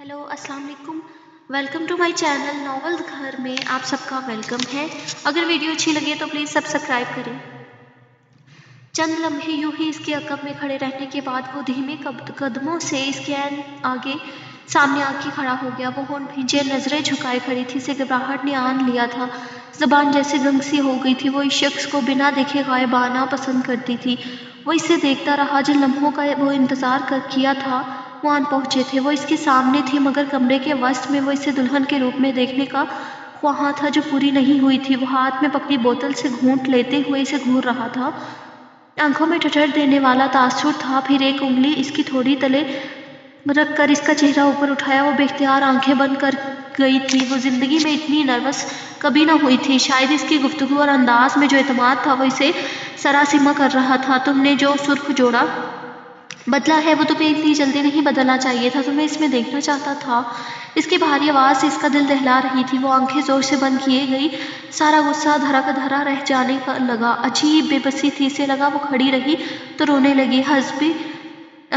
Hello अस्सलाम वालेकुम। Welcome to my channel novel घर में आप सबका वेलकम है। अगर वीडियो अच्छी लगे तो प्लीज़ सब्सक्राइब करें। चंद लम्हे यूं ही इसके अकब में खड़े रहने के बाद वो धीमे कदमों से इसके आगे सामने आके खड़ा हो गया। वो होंठ भींचे नजरें झुकाए खड़ी थी। इसे घबराहट ने आन लिया था। जबान जैसे गंग सी हो गई थी। वो इस शख्स को बिना देखे गायब आना पसंद करती थी। वो इसे देखता रहा। जिन लम्हों का वो इंतजार किया था वो आन पहुंचे थे। वो इसके सामने थी मगर कमरे के वस्त में वो इसे दुल्हन के रूप में देखने का ख्वाह था जो पूरी नहीं हुई थी। वो हाथ में पकड़ी बोतल से घूंट लेते हुए इसे घूर रहा था। आंखों में ठठर देने वाला तासुर था। फिर एक उंगली इसकी थोड़ी तले रख कर इसका चेहरा ऊपर उठाया। वो बेख्तियार आंखें बंद कर गई थी। वो जिंदगी में इतनी नर्वस कभी ना हुई थी। शायद इसकी गुफ्तगू और अंदाज में जो एतमाद था वो इसे सरासिमा कर रहा था। तुमने जो सुर्ख जोड़ा बदला है वो तुम्हें इतनी जल्दी नहीं बदलना चाहिए था। तुम्हें इसमें देखना चाहता था। इसकी भारी आवाज़ से इसका दिल दहला रही थी। वो आंखें जोर से बंद किए गई। सारा गुस्सा धरा का धरा रह जाने का लगा। अजीब बेबसी थी। इसे लगा वो खड़ी रही तो रोने लगी।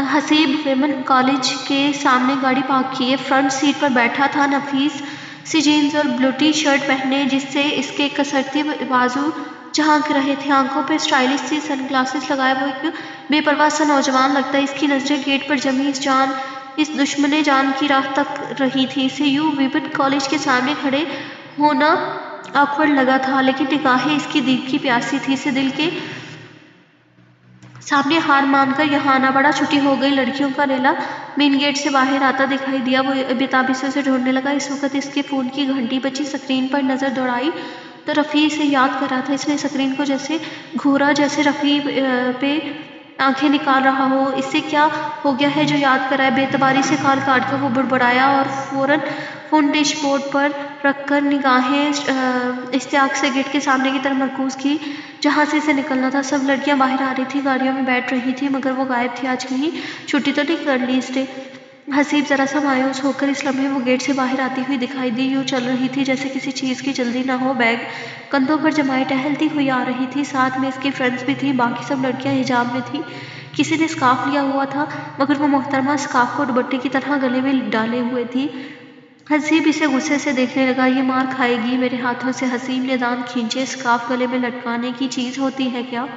हसीब विमेन कॉलेज के सामने गाड़ी पार्क किए फ्रंट सीट पर बैठा था। नफीस सी जीन्स और ब्लू टी शर्ट पहने जिससे इसके कसरती बाजू झांक रहे थे। आंखों पे स्टाइलिश सी सनग्लासेस लगाए वो एक बेपरवाह सा नौजवान लगता। इसकी नजरें गेट पर जमी इस दुश्मने जान की राह तक रही थी। इसे यूं विमेन कॉलेज के सामने खड़े होना ऑकवर्ड लगा था लेकिन निगाहें इसकी दीद की प्यासी थी। इसे दिल के सामने हार मानकर यहाँ आना पड़ा। छुट्टी हो गई। लड़कियों का रेला मेन गेट से बाहर आता दिखाई दिया। वो बेताबी से उसे ढूंढने लगा। इस वक्त इसके फ़ोन की घंटी बजी। स्क्रीन पर नज़र दौड़ाई तो रफ़ी इसे याद कर रहा था। इसने स्क्रीन को जैसे घूरा जैसे रफ़ी पे आंखें निकाल रहा हो। इससे क्या हो गया है जो याद कराए। बेतबारी से कॉल काट कर वो बुड़बुड़ाया और फ़ौरन फ़ोन डैशबोर्ड पर रखकर निगाहें इश्तियाक से गेट के सामने की तरफ मरकूज़ की जहाँ से इसे निकलना था। सब लड़कियां बाहर आ रही थी गाड़ियों में बैठ रही थी मगर वो गायब थी। आज कहीं छुट्टी तो नहीं कर ली इसने। हसीब जरा सा मायूस होकर इस लम्हे वो गेट से बाहर आती हुई दिखाई दी। यूं चल रही थी जैसे किसी चीज़ की जल्दी ना हो। बैग कंधों पर जमाए टहलती हुई आ रही थी। साथ में इसकी फ्रेंड्स भी थी। बाकी सब लड़कियां हिजाब में थी। किसी ने स्कार्फ लिया हुआ था मगर वो मोहतरमा स्कार्फ को दुपट्टे की तरह गले में डाले हुए थी। हसीब इसे गुस्से से देखने लगा। ये मार खाएगी मेरे हाथों से। हसीब ने दांत खींचे। स्कार्फ गले में लटकाने की चीज़ होती है क्या?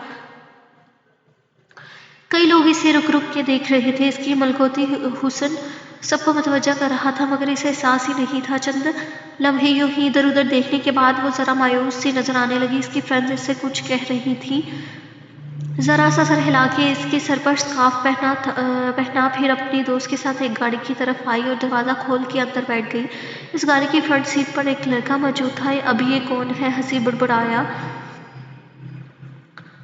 कई लोग इसे रुक रुक के देख रहे थे। इसकी मलकोती हुस्न सबको मतवज्जा कर रहा था मगर इसे एहसास ही नहीं था। चंद लम्हे यूं ही इधर उधर देखने के बाद वो ज़रा मायूस सी नजर आने लगी। इसकी फ्रेंड्स इससे कुछ कह रही थी। ज़रा सा सर हिला के इसके सर पर स्कार्फ पहना फिर अपनी दोस्त के साथ एक गाड़ी की तरफ आई और दरवाज़ा खोल के अंदर बैठ गई। इस गाड़ी की फ्रंट सीट पर एक लड़का मौजूद था। अब ये कौन है? हंसी बुड़बुड़ाया।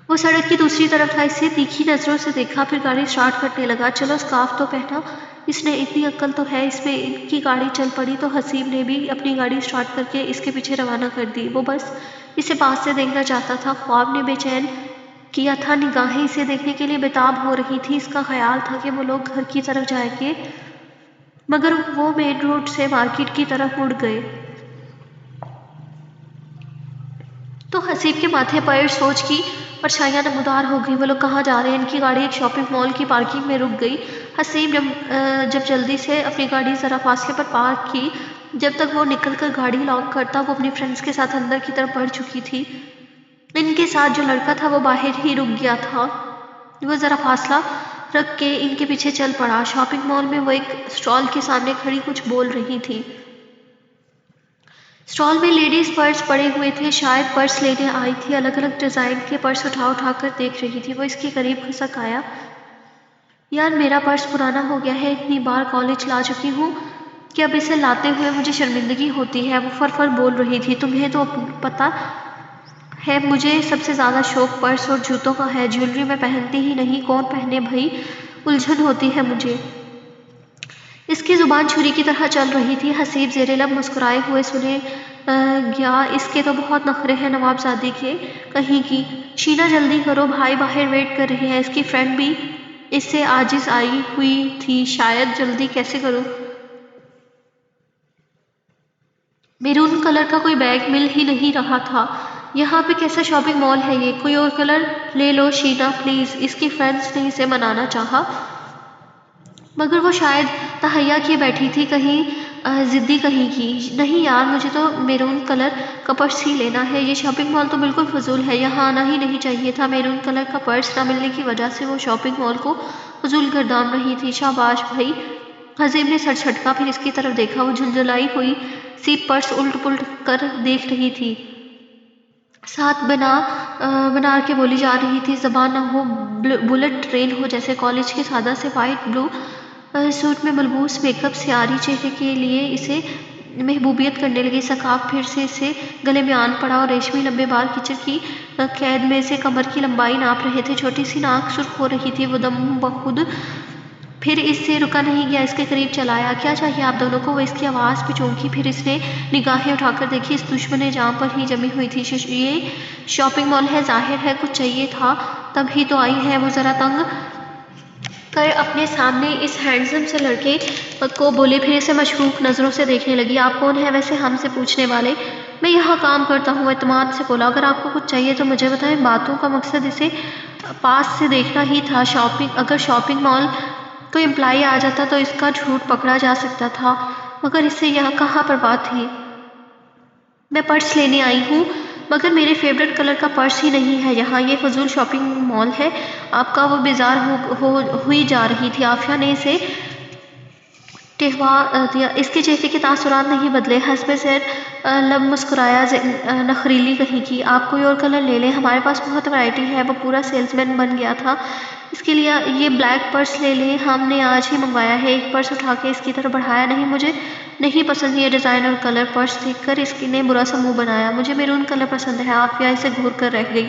वो सड़क की दूसरी तरफ था। इसे तीखी नज़रों से देखा फिर गाड़ी स्टार्ट करने लगा। चलो स्कार्फ तो पहना। इसने इतनी अक्ल तो है इसमें। इनकी गाड़ी चल पड़ी तो हसीब ने भी अपनी गाड़ी स्टार्ट करके इसके पीछे रवाना कर दी। वो बस इसे पास से देखना चाहता था। ख्वाब ने बेचैन किया था। निगाहें इसे देखने के लिए बेताब हो रही थी। इसका ख्याल था कि वो लोग घर की तरफ जाएंगे मगर वो मेन रोड से मार्केट की तरफ मुड़ गए तो हसीब के माथे पर सोच की परछाइयां नमूदार हो गई। वो लोग कहाँ जा रहे हैं? इनकी गाड़ी एक शॉपिंग मॉल की पार्किंग में रुक गई। हसीब जब जल्दी से अपनी गाड़ी ज़रा फासले पर पार्क की। जब तक वो निकल कर गाड़ी लॉक करता वो अपनी फ्रेंड्स के साथ अंदर की तरफ बढ़ चुकी थी। इनके साथ जो लड़का था वो बाहर ही रुक गया था। वो ज़रा फासला रख के इनके पीछे चल पड़ा। शॉपिंग मॉल में वो एक स्टॉल के सामने खड़ी कुछ बोल रही थी। स्टॉल में लेडीज पर्स पड़े हुए थे। शायद पर्स लेने आई थी। अलग अलग डिज़ाइन के पर्स उठा उठा कर देख रही थी। वो इसके करीब खिसक आया। यार मेरा पर्स पुराना हो गया है। इतनी बार कॉलेज ला चुकी हूँ कि अब इसे लाते हुए मुझे शर्मिंदगी होती है। वो फर फर बोल रही थी। तुम्हें तो पता है मुझे सबसे ज़्यादा शौक पर्स और जूतों का है। ज्वेलरी मैं पहनती ही नहीं। कौन पहने भाई? उलझन होती है मुझे। इसकी ज़ुबान छुरी की तरह चल रही थी। हसीब ज़ेरे लब मुस्कुराए हुए सुने गया। इसके तो बहुत नखरे हैं नवाबजादी के कहीं की। शीना जल्दी करो भाई बाहर वेट कर रहे हैं। इसकी फ्रेंड भी इससे आजिज़ आई हुई थी। शायद जल्दी कैसे करूं? मेरून कलर का कोई बैग मिल ही नहीं रहा था। यहाँ पे कैसा शॉपिंग मॉल है ये? कोई और कलर ले लो शीना प्लीज़। इसकी फ्रेंड्स ने इसे मनाना चाहा मगर वो शायद تہیا کیے بیٹھی تھی، کہیں ضدی کہیں کی۔ نہیں یار، مجھے تو میرون کلر کا پرس ہی لینا ہے، یہ شاپنگ مال تو بالکل فضول ہے، یہاں آنا ہی نہیں چاہیے تھا۔ میرون کلر کا پرس نہ ملنے کی وجہ سے وہ شاپنگ مال کو فضول گردان رہی تھی۔ شاباش بھائی، حسیب نے سر جھٹکا، پھر اس کی طرف دیکھا۔ وہ جھنجھلائی ہوئی سی پرس الٹ پلٹ کر دیکھ رہی تھی، ساتھ بنا کے بولی جا رہی تھی، زبان نہ ہو، بلٹ ٹرین ہو جیسے۔ کالج کے سادہ سے وائٹ بلو سوٹ میں ملبوس میک اپ سیاہی چہرے کے لیے اسے محبوبیت کرنے لگی۔ سقاف پھر سے اسے گلے میں آن پڑا اور ریشمی لمبے بال کیچڑ کی قید میں سے کمر کی لمبائی ناپ رہے تھے۔ چھوٹی سی ناک سرخ ہو رہی تھی۔ وہ دم بخود پھر اس سے رکا نہیں گیا، اس کے قریب چلا آیا۔ کیا چاہیے آپ دونوں کو؟ وہ اس کی آواز پہ چونکی، پھر اس نے نگاہیں اٹھا کر دیکھی۔ اس دشمن جاں پر ہی جمی ہوئی تھی۔ یہ شاپنگ مال ہے، ظاہر ہے کچھ چاہیے تھا، تب ہی تو آئی ہے۔ وہ ذرا تنگ کر اپنے سامنے اس ہینڈسم سے لڑکے کو بولی، پھر اسے مشکوک نظروں سے دیکھنے لگی۔ آپ کون ہیں ویسے ہم سے پوچھنے والے؟ میں یہاں کام کرتا ہوں، اعتماد سے بولا۔ اگر آپ کو کچھ چاہیے تو مجھے بتائیں۔ باتوں کا مقصد اسے پاس سے دیکھنا ہی تھا۔ اگر شاپنگ مال کوئی امپلائی آ جاتا تو اس کا جھوٹ پکڑا جا سکتا تھا، مگر اسے یہاں کہاں پرواہ تھی۔ میں پرس لینے آئی ہوں، مگر میرے فیورٹ کلر کا پرس ہی نہیں ہے یہاں، یہ فضول شاپنگ مال ہے آپ کا۔ وہ بیزار ہوئی جا رہی تھی۔ عافیہ نے اسے ٹہوا دیا۔ اس کے چہرے کے تاثرات نہیں بدلے، حسبِ ذیل لب مسکرایا، نخریلی کہیں کی۔ آپ کوئی اور کلر لے لیں، ہمارے پاس بہت ورائٹی ہے۔ وہ پورا سیلز مین بن گیا تھا۔ اس کے لیے یہ بلیک پرس لے لیں، ہم نے آج ہی منگوایا ہے۔ ایک پرس اٹھا کے اس کی طرف بڑھایا۔ نہیں، مجھے نہیں پسند یہ ڈیزائن اور کلر۔ پرس دیکھ کر اس نے برا سا منہ بنایا۔ مجھے میرون کلر پسند ہے۔ عافیہ اسے گھور کر رہ گئی۔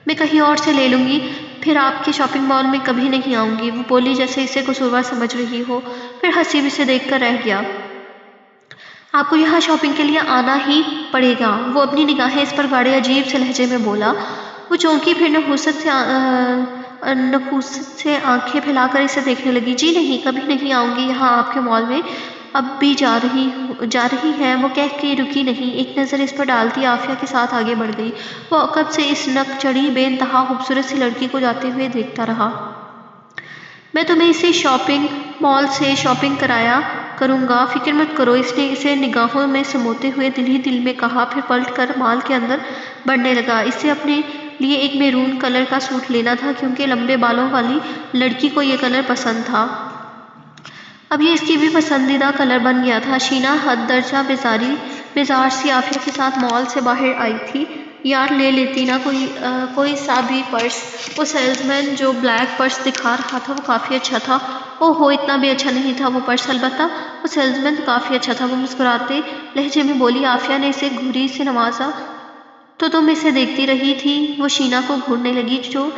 میں کہیں اور سے لے لوں گی، پھر آپ کے شاپنگ مال میں کبھی نہیں آؤں گی، وہ بولی جیسے اسے قصوروار سمجھ رہی ہو۔ پھر حسیب اسے دیکھ کر رہ گیا۔ آپ کو یہاں شاپنگ کے لیے آنا ہی پڑے گا، وہ اپنی نگاہیں اس پر گاڑے عجیب سے لہجے میں بولا۔ وہ چونکی، پھر نخوست سے آنکھیں پھیلا کر اسے دیکھنے لگی۔ جی نہیں، کبھی نہیں آؤں گی یہاں آپ کے مال میں، اب بھی جا رہی ہیں، وہ کہہ کے رکی نہیں۔ ایک نظر اس پر ڈالتی عافیہ کے ساتھ آگے بڑھ گئی۔ وہ عقب سے اس نک چڑھی بے انتہا خوبصورت سی لڑکی کو جاتے ہوئے دیکھتا رہا۔ میں تمہیں اسی شاپنگ مال سے شاپنگ کرایا کروں گا، فکر مت کرو، اس نے اسے نگاہوں میں سموتے ہوئے دل ہی دل میں کہا، پھر پلٹ کر مال کے اندر بڑھنے لگا۔ اسے اپنے لیے ایک میرون کلر کا سوٹ لینا تھا، کیونکہ لمبے بالوں والی لڑکی کو یہ کلر پسند تھا۔ اب یہ اس کی بھی پسندیدہ کلر بن گیا تھا۔ شینا حد درجہ بیزار سی عافیہ کے ساتھ مال سے باہر آئی تھی۔ یار لے لیتی نا کوئی سا بھی پرس۔ وہ سیلز مین جو بلیک پرس دکھا رہا تھا وہ کافی اچھا تھا۔ اوہ ہو، اتنا بھی اچھا نہیں تھا وہ پرس، البتہ وہ سیلز مین کافی اچھا تھا، وہ مسکراتے لہجے میں بولی۔ عافیہ نے اسے گھوری سے نوازا۔ تو تم اسے دیکھتی رہی تھی؟ وہ شینا کو گھورنے لگی، جو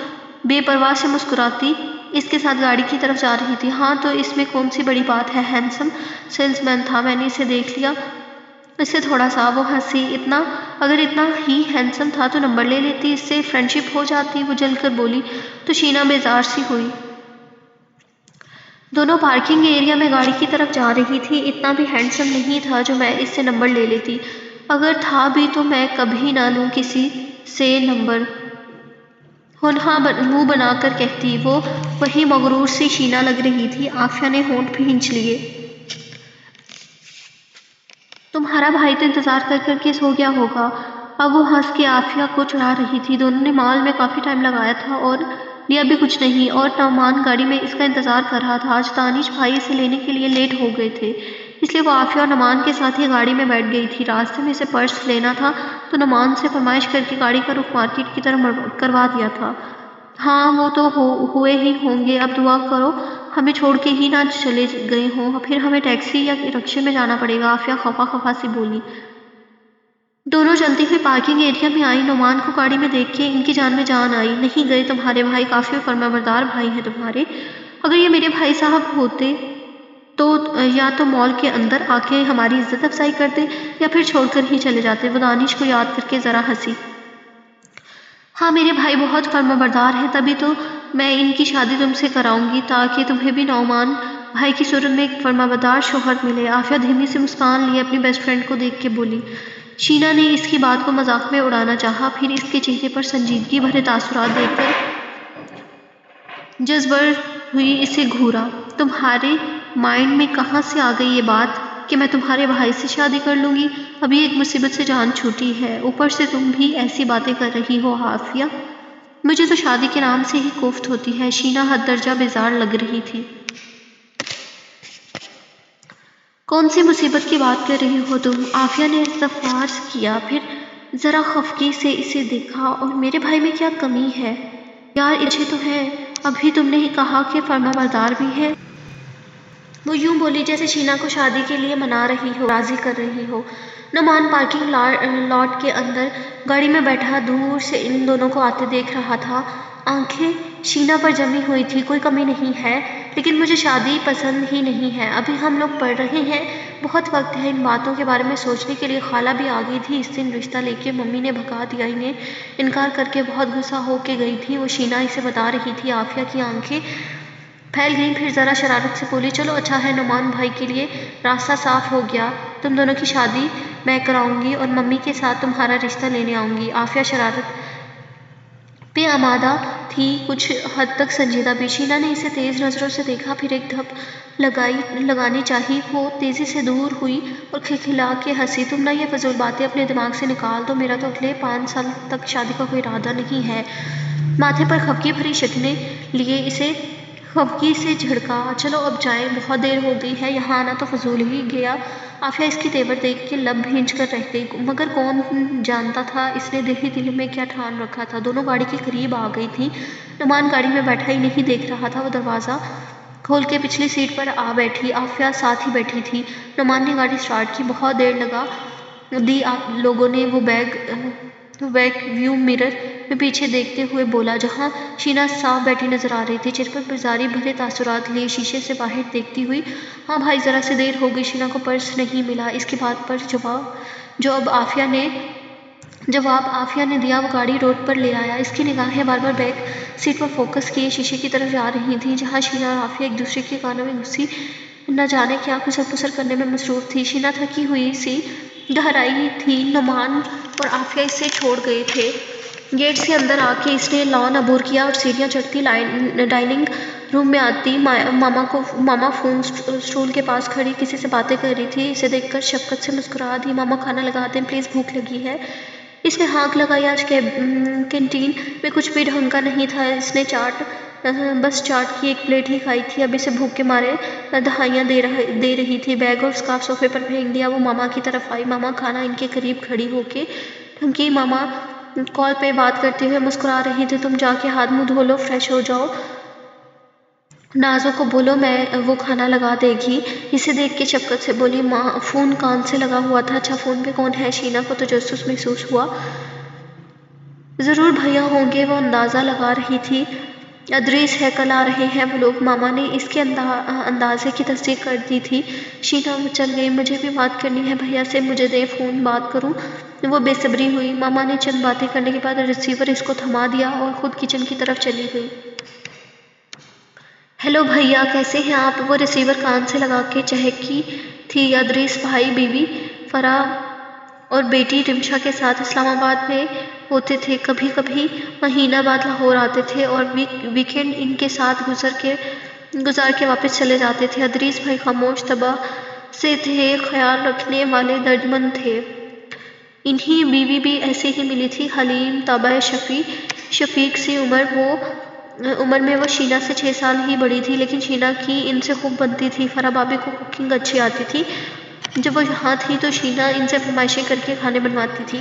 بے پرواہ سے مسکراتی اس کے ساتھ گاڑی کی طرف جا رہی تھی۔ ہاں تو اس میں کون سی بڑی بات ہے، ہینڈسم سیلز مین تھا، میں نے اسے دیکھ لیا، اس سے تھوڑا سا۔ وہ ہنسی۔ اگر اتنا ہی ہینڈسم تھا تو نمبر لے لیتی، اس سے فرینڈشپ ہو جاتی، وہ جل کر بولی۔ تو شینا بیزار سی ہوئی۔ دونوں پارکنگ ایریا میں گاڑی کی طرف جا رہی تھی۔ اتنا بھی ہینڈسم نہیں تھا جو میں اس سے نمبر لے لیتی، اگر تھا بھی تو میں کبھی نہ لوں کسی سے نمبر، ہونہا منہ بنا کر کہتی۔ وہ وہی مغرور سی شینا لگ رہی تھی۔ عافیہ نے ہونٹ بھینچ لیے۔ تمہارا بھائی تو انتظار کر کر کے سو گیا ہوگا۔ اب وہ ہنس کے عافیہ کو چڑھا رہی تھی۔ دونوں نے مال میں کافی ٹائم لگایا تھا اور لیا بھی کچھ نہیں، اور نعمان گاڑی میں اس کا انتظار کر رہا تھا۔ آج دانش بھائی اسے لینے کے لیے لیٹ ہو گئے تھے، اس لیے وہ عافیہ اور نعمان کے ساتھ ہی گاڑی میں بیٹھ گئی تھی۔ راستے میں اسے پرس لینا تھا تو نعمان سے فرمائش کر کے گاڑی کا رخ مارکیٹ کی طرف کروا دیا تھا۔ ہاں وہ تو ہوئے ہی ہوں گے، اب دعا کرو ہمیں چھوڑ کے ہی نہ چلے گئے ہوں، پھر ہمیں ٹیکسی یا رکشے میں جانا پڑے گا، عافیہ خفا خفا سی بولی۔ دونوں چلتی ہوئی پارکنگ ایریا میں آئی۔ نعمان کو گاڑی میں دیکھ کے ان کی جان میں جان آئی۔ نہیں گئے تمہارے بھائی، کافی فرمانبردار بھائی ہیں تمہارے۔ اگر یہ میرے بھائی صاحب ہوتے تو یا تو مال کے اندر آ کے ہماری عزت افزائی کرتے یا پھر چھوڑ کر ہی چلے جاتے۔ وہ دانش کو یاد کر کے ذرا ہنسی۔ ہاں میرے بھائی بہت فرمانبردار ہیں، تبھی تو میں ان کی شادی تم سے کراؤں گی، تاکہ تمہیں بھی نعمان بھائی کی صورت میں ایک فرمانبردار شوہر ملے۔ عافیہ دھیمی سی مسکان لیے اپنی بیسٹ فرینڈ کو دیکھ کے بولی۔ شینا نے اس کی بات کو مذاق میں اڑانا چاہا، پھر اس کے چہرے پر سنجیدگی بھرے تاثرات دیکھ کر جذبر ہوئی اسے گھورا۔ تمہارے مائنڈ میں کہاں سے آ گئی یہ بات کہ میں تمہارے بھائی سے شادی کر لوں گی؟ ابھی ایک مصیبت سے جان چھوٹی ہے، اوپر سے تم بھی ایسی باتیں کر رہی ہو عافیہ۔ مجھے تو شادی کے نام سے ہی کوفت ہوتی ہے۔ شینا حد درجہ بیزار لگ رہی تھی۔ کون سی مصیبت کی بات کر رہی ہو تم؟ عافیہ نے استفسار کیا، پھر ذرا خفگی سے اسے دیکھا۔ اور میرے بھائی میں کیا کمی ہے یار؟ اچھے تو ہے، ابھی تم نے ہی کہا کہ فرما بردار بھی ہے۔ وہ یوں بولی جیسے شینا کو شادی کے لیے منا رہی ہو، راضی کر رہی ہو۔ نعمان پارکنگ لاٹ کے اندر گاڑی میں بیٹھا دور سے ان دونوں کو آتے دیکھ رہا تھا۔ آنکھیں شینا پر جمی ہوئی تھی۔ کوئی کمی نہیں ہے، لیکن مجھے شادی پسند ہی نہیں ہے۔ ابھی ہم لوگ پڑھ رہے ہیں، بہت وقت ہے ان باتوں کے بارے میں سوچنے کے لیے۔ خالہ بھی آ گئی تھی اس دن رشتہ لے کے، ممی نے بھگا دیا انہیں، انکار کر کے بہت غصہ ہو کے گئی تھی وہ۔ شینا اسے بتا رہی تھی۔ عافیہ کی آنکھیں پھیل گئیں، پھر ذرا شرارت سے بولی، چلو اچھا ہے نعمان بھائی کے لیے راستہ صاف ہو گیا۔ تم دونوں کی شادی میں کراؤں گی اور ممی کے ساتھ تمہارا رشتہ لینے آؤں گی۔ عافیہ شرارت پہ آمادہ تھی، کچھ حد تک سنجیدہ بھی۔ شینا نے اسے تیز نظروں سے دیکھا، پھر ایک دھپ لگانی چاہی۔ وہ تیزی سے دور ہوئی اور کھلکھلا کے ہنسی۔ تم نہ یہ فضول باتیں اپنے دماغ سے نکال دو، میرا تو اگلے 5 سال تک شادی کا کوئی ارادہ نہیں ہے۔ ماتھے پر خفگی بھری شکنیں لیے اسے خفگی سے جھڑکا۔ چلو اب جائیں، بہت دیر ہو گئی ہے، یہاں آنا تو فضول ہی گیا۔ عافیہ اس کی تیور دیکھ کے لب بھینچ کر رہ گئی، مگر کون جانتا تھا اس نے دل ہی دل میں کیا ٹھان رکھا تھا۔ دونوں گاڑی کے قریب آ گئی تھیں۔ نعمان گاڑی میں بیٹھا ہی نہیں دیکھ رہا تھا، وہ دروازہ کھول کے پچھلی سیٹ پر آ بیٹھی، عافیہ ساتھ ہی بیٹھی تھی۔ نعمان نے گاڑی سٹارٹ کی، بہت دیر لگا دی آپ لوگوں نے۔ وہ بیک ویو مرر میں پیچھے دیکھتے ہوئے بولا، جہاں شینا صاف بیٹھی نظر آ رہی تھی، چہرے پر بیزاری بھرے تاثرات لیے شیشے سے باہر دیکھتی ہوئی۔ ہاں بھائی، ذرا سی دیر ہو گئی، شینا کو پرس نہیں ملا۔ اس کی بات پر جواب عافیہ نے دیا، وہ گاڑی روڈ پر لے آیا۔ اس کی نگاہیں بار بار بیک سیٹ پر فوکس کیے شیشے کی طرف جا رہی تھیں، جہاں شینا اور عافیہ ایک دوسرے کے کانوں میں گھسی نہ جانے کیا خسر پسر کرنے میں مصروف تھی۔ شینا تھکی ہوئی سی گہرائی تھی، نعمان اور عافیہ اسے چھوڑ گئے تھے۔ گیٹ سے اندر آ کے اس نے لان عبور کیا اور سیڑھیاں چڑھتی ڈائننگ روم میں آتی۔ ماما فون اسٹول کے پاس کھڑی کسی سے باتیں کر رہی تھی، اسے دیکھ کر شفقت سے مسکرا دی۔ ماما کھانا لگا دیں پلیز، بھوک لگی ہے۔ اس نے ہانک لگائی۔ آج کینٹین میں کچھ بھی ڈھنگ کا نہیں تھا، اس نے بس چاٹ کی ایک پلیٹ ہی کھائی تھی، اب اسے بھوک کے مارے دہائیاں دے رہی تھی۔ بیگ اور اسکارف صوفے پر پھینک دیا، وہ ماما کی طرف آئی۔ ماما کھانا ان کے قریب کھڑی ہو کے ڈھنکی۔ ماما کال پہ بات کرتے ہوئے مسکرا رہی تھی، تم جا کے ہاتھ منہ دھو لو، فریش ہو جاؤ، نازو کو بولو وہ کھانا لگا دے گی۔ اسے دیکھ کے شفقت سے بولی، ماں فون کان سے لگا ہوا تھا، اچھا فون پہ کون ہے؟ شینا کو تجسس محسوس ہوا۔ ضرور بھیا ہوں گے، وہ اندازہ لگا رہی تھی۔ ادریس ہے، کل آ رہے ہیں وہ لوگ۔ ماما نے اس کے اندازے کی تصدیق کر دی تھی۔ شینا چل گئی، مجھے بھی بات کرنی ہے بھیا سے، مجھے دے فون، بات کروں۔ وہ بے صبری ہوئی۔ ماما نے چند باتیں کرنے کے بعد ریسیور اس کو تھما دیا اور خود کچن کی طرف چلی گئی۔ ہیلو بھیا، کیسے ہیں آپ؟ وہ ریسیور کان سے لگا کے چہکی تھی۔ ادریس بھائی بیوی فرح اور بیٹی رمشا کے ساتھ اسلام آباد میں ہوتے تھے، کبھی کبھی مہینہ بعد لاہور آتے تھے اور ویکینڈ ان کے ساتھ گزار کے واپس چلے جاتے تھے۔ ادریس بھائی خاموش طبع سے تھے، خیال رکھنے والے، دردمند تھے۔ انہیں بیوی بھی ایسے ہی ملی تھی، حلیم طبع، شفیق سی عمر میں وہ شینا سے 6 سال ہی بڑی تھی، لیکن شینا کی ان سے خوب بنتی تھی۔ فرح بھابی کو کوکنگ اچھی آتی تھی، جب وہ یہاں تھی تو شینا ان سے فرمائشیں کر کے کھانے بنواتی تھی۔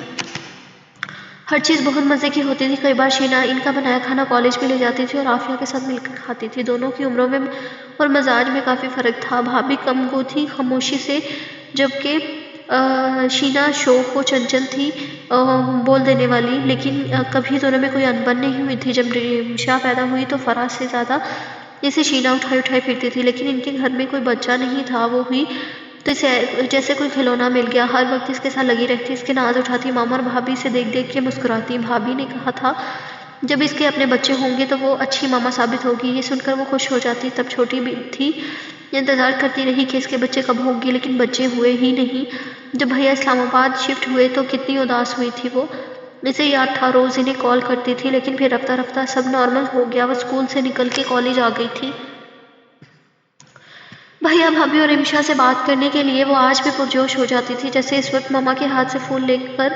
ہر چیز بہت مزے کی ہوتی تھی۔ کئی بار شینا ان کا بنایا کھانا کالج بھی لے جاتی تھی اور عافیہ کے ساتھ مل کر کھاتی تھی۔ دونوں کی عمروں میں اور مزاج میں کافی فرق تھا۔ بھابی کم گو تھی خاموشی سے، جبکہ شینا شوخ و چنچل تھی، بول دینے والی۔ لیکن کبھی دونوں میں کوئی انبن نہیں ہوئی تھی۔ جب رمشا پیدا ہوئی تو فرح سے زیادہ اسے شینا اٹھائے پھرتی تھی، لیکن ان کے گھر میں کوئی بچہ نہیں تھا، وہ ہوئی تو جیسے کوئی کھلونا مل گیا، ہر وقت اس کے ساتھ لگی رہتی، اس کے ناز اٹھاتی۔ ماما اور بھابی اسے دیکھ دیکھ کے مسکراتی۔ بھابی نے کہا تھا جب اس کے اپنے بچے ہوں گے تو وہ اچھی ماما ثابت ہوگی، یہ سن کر وہ خوش ہو جاتی۔ تب چھوٹی بھی تھی، انتظار کرتی رہی کہ اس کے بچے کب ہوں گے، لیکن بچے ہوئے ہی نہیں۔ جب بھیا اسلام آباد شفٹ ہوئے تو کتنی اداس ہوئی تھی وہ، اسے یاد تھا روز انہیں کال کرتی تھی، لیکن پھر رفتہ رفتہ سب نارمل ہو گیا، وہ اسکول سے نکل کے کالج آ گئی تھی۔ भैया भाभी और रिमशा से बात करने के लिए वो आज भी पुरजोश हो जाती थी, जैसे इस वक्त मामा के हाथ से फूल लेकर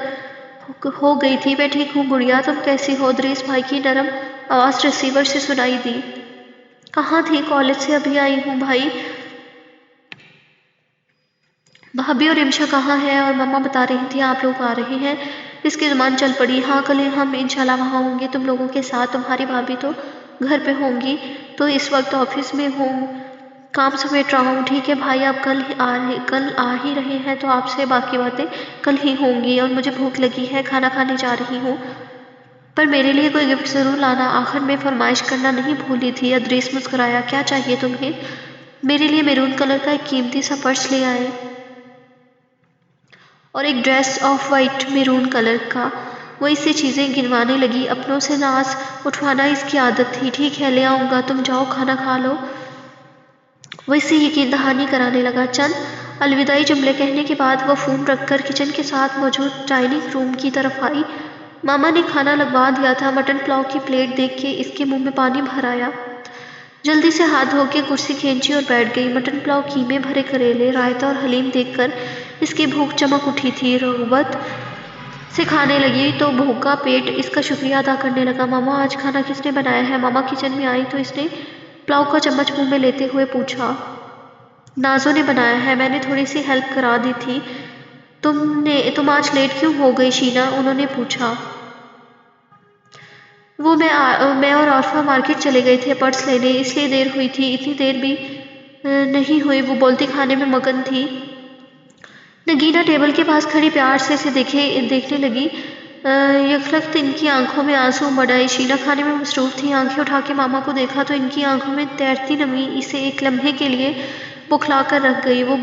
हो गई थी। मैं ठीक हूँ गुड़िया, तुम कैसी हो? दरीस भाई की नरम आवाज़ रिसीवर से सुनाई दी। कहाँ थी? कॉलेज से अभी आई हूँ भाई। भाभी और रिमशा कहाँ है? और मम्मा बता रही थी आप लोग आ रहे हैं। इसकी जुबान चल पड़ी। हाँ कल हम इंशाल्लाह वहाँ होंगे तुम लोगों के साथ। तुम्हारी भाभी तो घर पे होंगी, तो इस वक्त ऑफिस में हूँ, काम समेट रहा हूँ। ठीक है भाई, आप कल आ ही रहे हैं तो आपसे बाकी बातें कल ही होंगी। और मुझे भूख लगी है, खाना खाने जा रही हूँ, पर मेरे लिए कोई गिफ्ट ज़रूर लाना। आखिर में फरमाइश करना नहीं भूली थी। अदरीस मुस्कुराया। क्या चाहिए तुम्हें? मेरे लिए मैरून कलर का एक कीमती सा पर्स ले आए और एक dress of white maroon colour का। वो इससे चीज़ें गिनवाने लगी। अपनों से नाज उठवाना इसकी आदत थी। ठीक है ले आऊँगा, तुम जाओ खाना खा लो। वो इससे यकीन दहानी कराने लगा। चंद अलविदाई जुमले कहने के बाद वो फ़ोन रखकर किचन के साथ मौजूद डाइनिंग रूम की तरफ आई। मामा ने खाना लगवा दिया था। मटन पुलाव की प्लेट देख के इसके मुंह में पानी भर आया। जल्दी से हाथ धो के कुर्सी खींची और बैठ गई। मटन पुलाव, कीमे भरे करेले, रायता और हलीम देखकर इसकी भूख चमक उठी थी। रग़बत से खाने लगी तो भूखा पेट इसका शुक्रिया अदा करने लगा। मामा आज खाना किसने बनाया है? मामा किचन में आई तो इसने पुलाव का चम्मच मुंह में लेते हुए पूछा। नाजो ने बनाया है, मैंने थोड़ी सी हेल्प करा दी थी। तुम आज लेट क्यों हो गई शीना? उन्होंने पूछा। वो मैं और आरफा मार्केट चले गए थे पर्स लेने, इसलिए देर हुई थी। इतनी देर भी नहीं हुई, वो बोलती खाने में मगन थी। नगीना टेबल के पास खड़ी प्यार से इसे देखने लगी। यकलख्त इनकी आंखों में आंसू उमड़ आए। शीना खाने में मसरूफ थी। आंखें उठा के मामा को देखा तो इनकी आंखों में तैरती नमी इसे एक लम्हे के लिए बुखला कर रख गई। वो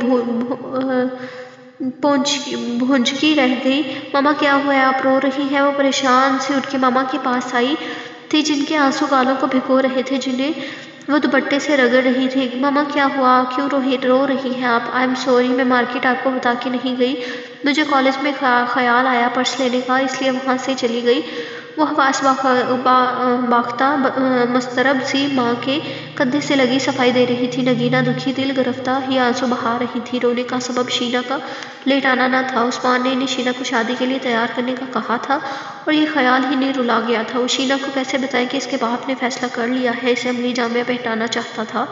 भुंचकी रह गई। मामा क्या हुआ है? आप रो रही हैं? वो परेशान से उठ के मामा के पास आई थी, जिनके आंसू गालों को भिगो रहे थे, जिन्हें वो दुपट्टे से रगड़ रही थी। मामा क्या हुआ? क्यों रो रही हैं आप? आई एम सॉरी, मैं मार्केट आपको बता के नहीं गई। मुझे कॉलेज में ख्याल आया पर्स लेने का, इसलिए वहाँ से चली गई। वो हवास बाख्ता मस्तरब सी माँ के कंधे से लगी सफाई दे रही थी। नगीना दुखी दिल गिरफ्ता ही आंसू बहा रही थी। रोने का सबब शीना का लेट आना न था। उस्मान ने इन्हें शीना को शादी के लिए तैयार करने का कहा था और ये ख्याल ही नहीं रुला गया था। वो शीना को कैसे बताएं कि इसके बाप ने फैसला कर लिया है, इसे अमली जामिया पहनाना चाहता था।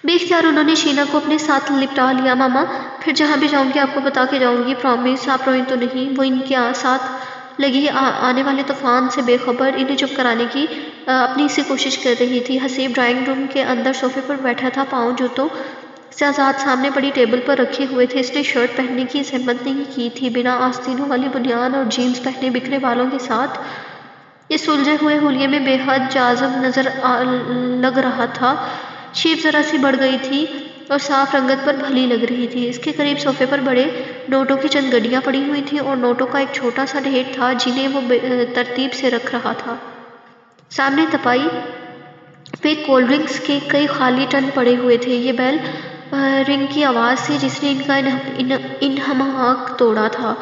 बेख्तियार उन्होंने शीना को अपने साथ लिपटा लिया। मामा फिर जहाँ भी जाऊँगी आपको बता के जाऊँगी, प्रॉमिस। आप रोएं तो नहीं? वो इनके साथ लगी आने वाले तूफान से बेखबर इन्हें चुप कराने की अपनी सी कोशिश कर रही थी। हसीब ड्राइंग रूम के अंदर सोफे पर बैठा था, पाँव जूतों से आज़ाद सामने पड़ी टेबल पर रखे हुए थे। इसने शर्ट पहनने की हिम्मत नहीं की थी। बिना आस्तीनों वाली बुनियान और जीन्स पहने बिखरे बालों के साथ इस सुलझे हुए हुलिये में बेहद जाज़ब लग रहा था। शेप ज़रा सी बढ़ गई थी और साफ रंगत पर भली लग रही थी। इसके करीब सोफे पर बड़े नोटों की चंद गड्डियाँ पड़ी हुई थीं और नोटों का एक छोटा सा ढेर था, जिन्हें वो तरतीब से रख रहा था। सामने तपाई पे कोल्ड ड्रिंक्स के कई खाली टन पड़े हुए थे। ये बेल रिंग की आवाज़ थी जिसने इनका इन्हमाक तोड़ा था।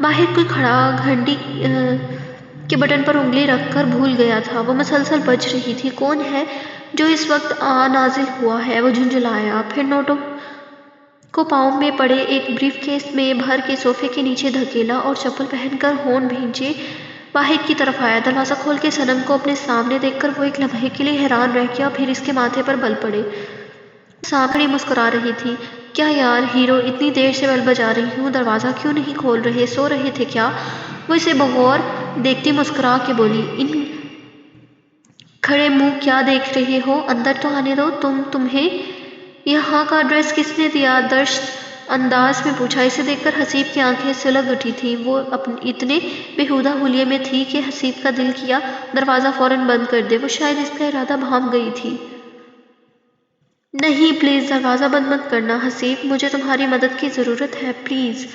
बाहर कोई खड़ा घंटी के बटन पर उंगली रखकर भूल गया था। वो मसलसल बज रही थी। कौन है जो इस वक्त नाजिल हुआ है? वो झुंझलाया, फिर नोटों को पाँव में पड़े एक ब्रीफकेस में भर के सोफे के नीचे धकेला और चप्पल पहनकर होंठ भींचे बाहर की तरफ आया। दरवाज़ा खोल के सनम को अपने सामने देखकर वो एक लम्हे के लिए हैरान रह गया, फिर इसके माथे पर बल पड़े। सामने मुस्कुरा रही थी। क्या यार हीरो, इतनी देर से बेल बजा रही हूँ, दरवाज़ा क्यों नहीं खोल रहे? सो रहे थे क्या? वो इसे बगौर देखती मुस्कुरा के बोली। इन खड़े मुंह क्या देख रहे हो? अंदर तो आने दो। तुम्हें यहाँ का एड्रेस किसने दिया? दर्श अंदाज में पूछा। इसे देखकर हसीब की आंखें सुलग उठी थी। वो इतने बेहुदा हुलिये में थी कि हसीब का दिल किया दरवाज़ा फौरन बंद कर दे। वो शायद इसका इरादा भांप गई थी। नहीं प्लीज़, दरवाज़ा बंद मत करना हसीब, मुझे तुम्हारी मदद की ज़रूरत है, प्लीज़।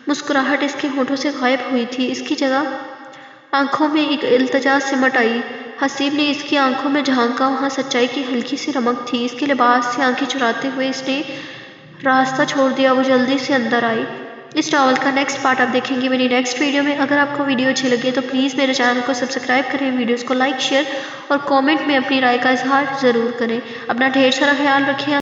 मुस्कुराहट इसके होठों से गायब हुई थी। इसकी जगह आंखों में एक इल्तिजा सिमट आई। हसीब ने इसकी आंखों में झांका, वहाँ सच्चाई की हल्की सी रमक थी। इसके लिबास से आंखें चुराते हुए इसने रास्ता छोड़ दिया। वो जल्दी से अंदर आई। इस नॉवल का नेक्स्ट पार्ट आप देखेंगे मेरी नेक्स्ट वीडियो में। अगर आपको वीडियो अच्छी लगे तो प्लीज़ मेरे चैनल को सब्सक्राइब करें, वीडियोज़ को लाइक शेयर और कॉमेंट में अपनी राय का इजहार ज़रूर करें। अपना ढेर सारा ख्याल रखें।